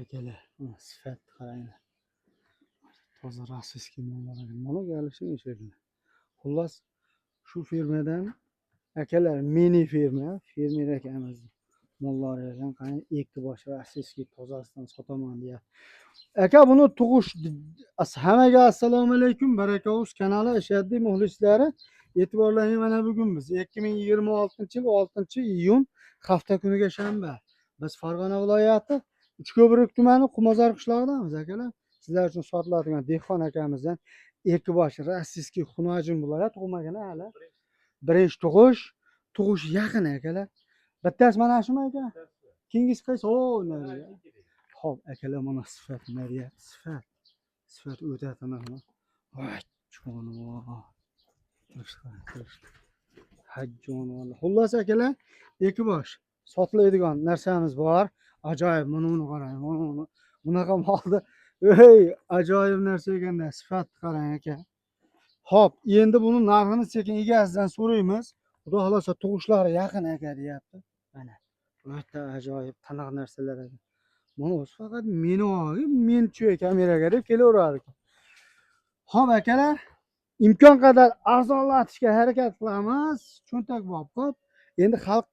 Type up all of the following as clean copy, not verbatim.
Akalar, sifat qaranglar. Toza rossiyskiy mollar ekan. Mana gelishi shekilli. Xullas, shu firmadan akalar mini firma, fermer akamiz mollari ekan. Qani ikki bosh rossiyskiy tozasidan sotaman deyapti. Aka buni tug'ish hammaga assalomu alaykum. Barakavuz kanali ashaddiy muxlislari. E'tiborlaring mana bugun biz 2026-yil 6-iyun hafta kuniga shanba. Biz Farg'ona viloyati Uchko'prik tumani Qumozor qishlog'idamiz akalar. Sizlar uchun sotiladigan Dehqon akamizdan ikki bosh rossiyskiy xunojin bular tug'magan hali. Birinchi tug'ish yaqin akalar. Bittasi mana shumi aka? Keyingisi qaysi? Nariga. Xo'p, akalar mana sifat nariga. Sifat o'ta tiniq. Voy, jonim. Hajjon. Xullas akalar, ikki bosh sotiladigan narsamiz bor. Ajoyib, buni qarang. Bunaqa molni ajoyib narsa ekanda, sifat qarang aka. Xo'p, endi buni narxini sekin egasidan so'raymiz. Xudo xolosa tug'ishlari yaqin aka deyapti. Mana o'ta ajoyib taniq narsalar ekan. Mana o'zi faqat men chu kameraga deb kelaveradi. Xo'p akalar, imkon qadar arzonlatishga harakat qilamiz. Cho'ntak bop. Endi xalq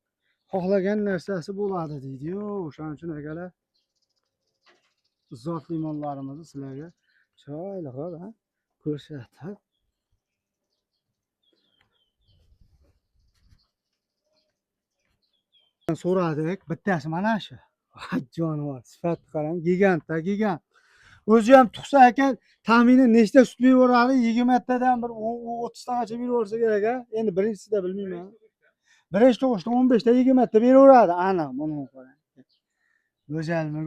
xohlagan narsasi bo'ladi deydi-yu. O'shaning uchun akalar zotli mollarimizni sizlarga chiroyli qilib ko'rsatib so'radik. Bittasi mana shu. Jonivor, sifat qarang, gigant. O'zi ham tug'sa ekan, taxminan nechta sut beraveradi? 20 tadan bir 30 tagacha beraversa kerak a. Endi birinchisida bilmayman. Birinchi tug'ishda 15 ta 20 ta beraveradi. Aniq, buni qarang.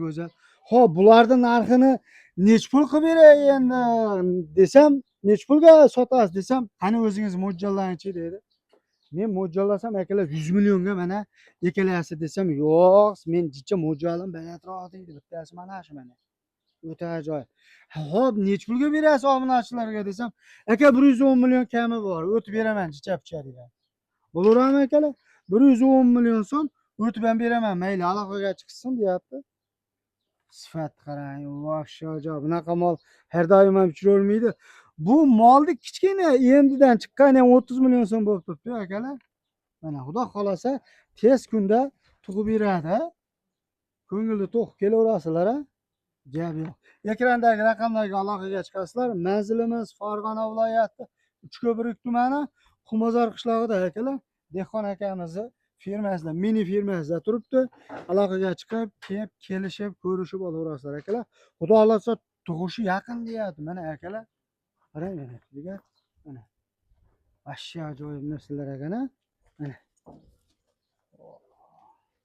Go'zal. Xo'p, bularning narxini nech pul qilib beray endi desam, nech pulga sotasiz desam, qani o'zingiz mo'ljallangchi dedi. Men mo'ljallasam akalar 100 millionga mana ekalasi desam, yo'q, men jicha mo'ljallam balandroq deydi. Bittasi mana shu mana. O'ta ajoyib. Xo'p, nech pulga berasiz obunachilarga desam, aka 110 million kami bor, o'tib beraman jicha-picha degan. Bo'laveradimi akalar? 110 million so'm o'tib ham beraman, mayli aloqaga chiqsin deyapti. Sifat qarang, voshsho ajoyib. Bunaqa mol har doim ham uchravermaydi. Bu molni kichkina endidan chiqqani ham 30 million so'm bo'lib turibdi akalar. Mana xudo xolasa tez kunda tug'ib beradi. Ko'ngilni to'q kelaverasizlar a. Gap yo'q. Ekrandagi raqamlarga aloqaga chiqasizlar. Manzilimiz Farg'ona viloyati Uchko'prik tumani Qumozor qishlog'ida akalar. Dehqon akamizni firmasida, mini firmasida turibdi. Aloqaga chiqib, kelishib, ko'rishib olaverasizlar akalar. Xudo xolasa tug'ishi yaqin deyapti. Mana akalar. Qarang mana. Mana. Vashsha ajoyib narsalar ekan-a. Mana.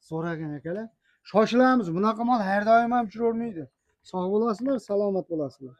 So'ragan akalar. Shoshilamiz. Bunaqa mol har doim ham uchravermaydi. Sog' bo'lasizlar, salomat bo'lasizlar.